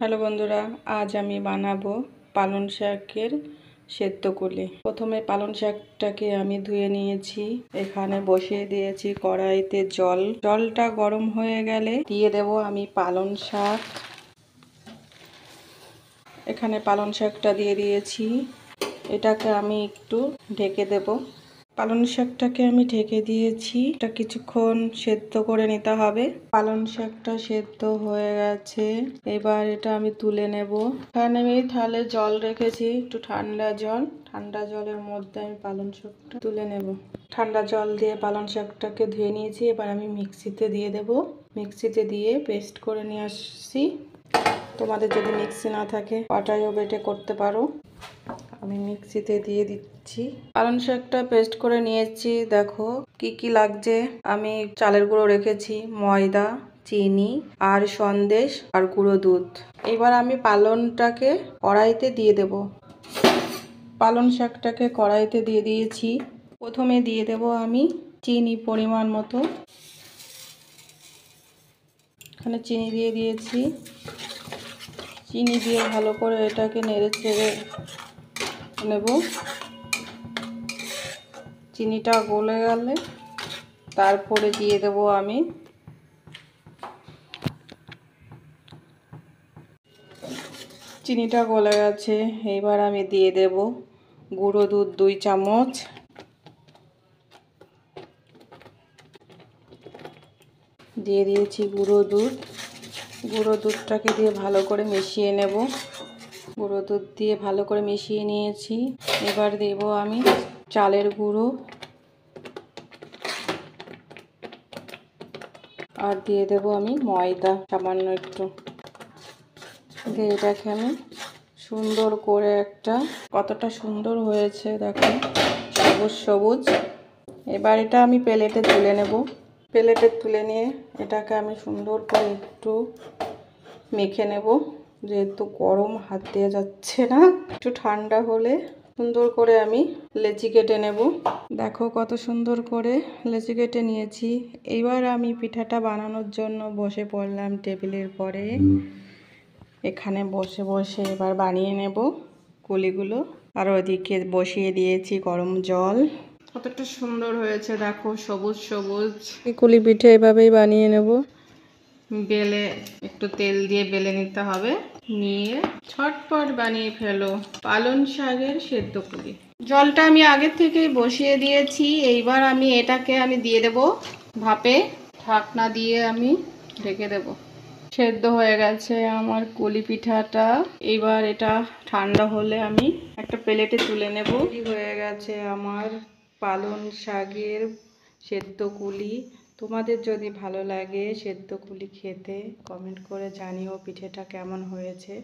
Hello বন্ধুরা, আজ আমি বানাবো পালং শাকের সেদ্ধ কুলি। প্রথমে পালং শাকটাকে আমি ধুয়ে নিয়েছি। এখানে বসিয়ে দিয়েছি কড়াইতে জল। জলটা গরম হয়ে গেলে দিয়ে দেব আমি পালং শাক। এখানে পালং শাকটা দিয়ে দিয়েছি। এটাকে আমি একটু ঢেকে দেব। পালং শাকটাকে আমি ঢেকে দিয়েছি। এটা কিছুক্ষণ সেদ্ধ করে নিতে হবে। পালং শাকটা সেদ্ধ হয়ে গেছে, এবার এটা আমি তুলে নেব। এখানে আমি থালে জল রেখেছি, একটু ঠান্ডা জল। ঠান্ডা জলের মধ্যে আমি পালং শাকটা তুলে নেব। ঠান্ডা জল দিয়ে পালং শাকটাকে ধুয়ে নিয়েছি। এবার আমি মিক্সিতে দিয়ে দেব। মিক্সিতে দিয়ে পেস্ট করে নিয়ে আসছি। তোমাদের যদি মিক্সি না থাকে পাটায়ও বেটে করতে পারো। আমি মিক্সিতে দিয়ে দিচ্ছি। পালং শাকটা পেস্ট করে নিয়েছি। দেখো কি কি লাগছে। আমি চালের গুঁড়ো রেখেছি, ময়দা, চিনি আর সন্দেশ আর গুঁড়ো দুধ। এবার আমি পালংটাকে কড়াইতে দিয়ে দেব। পালং শাকটাকে কড়াইতে দিয়ে দিয়েছি। প্রথমে দিয়ে দেব আমি চিনি পরিমাণ মতো। এখানে চিনি দিয়ে দিয়েছি। চিনি দিয়ে ভালো করে এটাকে নেড়ে চেড়ে নেব। চিনিটা গলে গেলে তারপরে দিয়ে দেব আমি চিনিটা গলে গেছে। এবার আমি দিয়ে দেব গুঁড়ো দুধ 2 চামচ। দিয়ে দিয়েছি গুঁড়ো দুধ। গুঁড়ো দুধটাকে দিয়ে ভালো করে মিশিয়ে নেব। গুঁড়ো দুধ দিয়ে ভালো করে মিশিয়ে নিয়েছি। এবার দেব আমি চালের গুঁড়ো আর দিয়ে দেব আমি ময়দা সামান্য একটু। দিয়ে এটাকে আমি সুন্দর করে একটা, কতটা সুন্দর হয়েছে দেখো, সবুজ সবুজ। এবার এটা আমি প্লেটে তুলে নেব। প্লেটে তুলে নিয়ে এটাকে আমি সুন্দর করে একটু মেখে নেব। যেহেতু গরম, হাত দেওয়া যাচ্ছে না। একটু ঠান্ডা হলে সুন্দর করে আমি লেচি কেটে নেব। দেখো কত সুন্দর করে লেচি কেটে নিয়েছি। এবার আমি পিঠাটা বানানোর জন্য বসে পড়লাম টেবিলের পরে। এখানে বসে বসে এবার বানিয়ে নেব কুলিগুলো। আর ওদিকে বসিয়ে দিয়েছি গরম জল। কতটা সুন্দর হয়েছে দেখো, সবুজ সবুজ। কুলি পিঠে এভাবেই বানিয়ে নেব। বেলে একটু তেল দিয়ে বেলে নিতে হবে। নিয়ে ছটপট বানিয়ে ফেলো পালং শাকের সেদ্ধ কুলি। জলটা আমি আগের থেকেই বসিয়ে দিয়েছি। এইবার আমি এটাকে দিয়ে দেব ভাপে। ঢাকনা দিয়ে আমি ঢেকে দেব। সেদ্ধ হয়ে গেছে আমার কুলি পিঠাটা। এবার এটা ঠান্ডা হলে আমি একটা প্লেটে তুলে নেব। হয়ে গেছে আমার পালং শাকের সেদ্ধ কুলি। তোমাদের যদি ভালো লাগে সেদ্ধ কুলি খেতে, কমেন্ট করে জানিও পিঠেটা কেমন হয়েছে।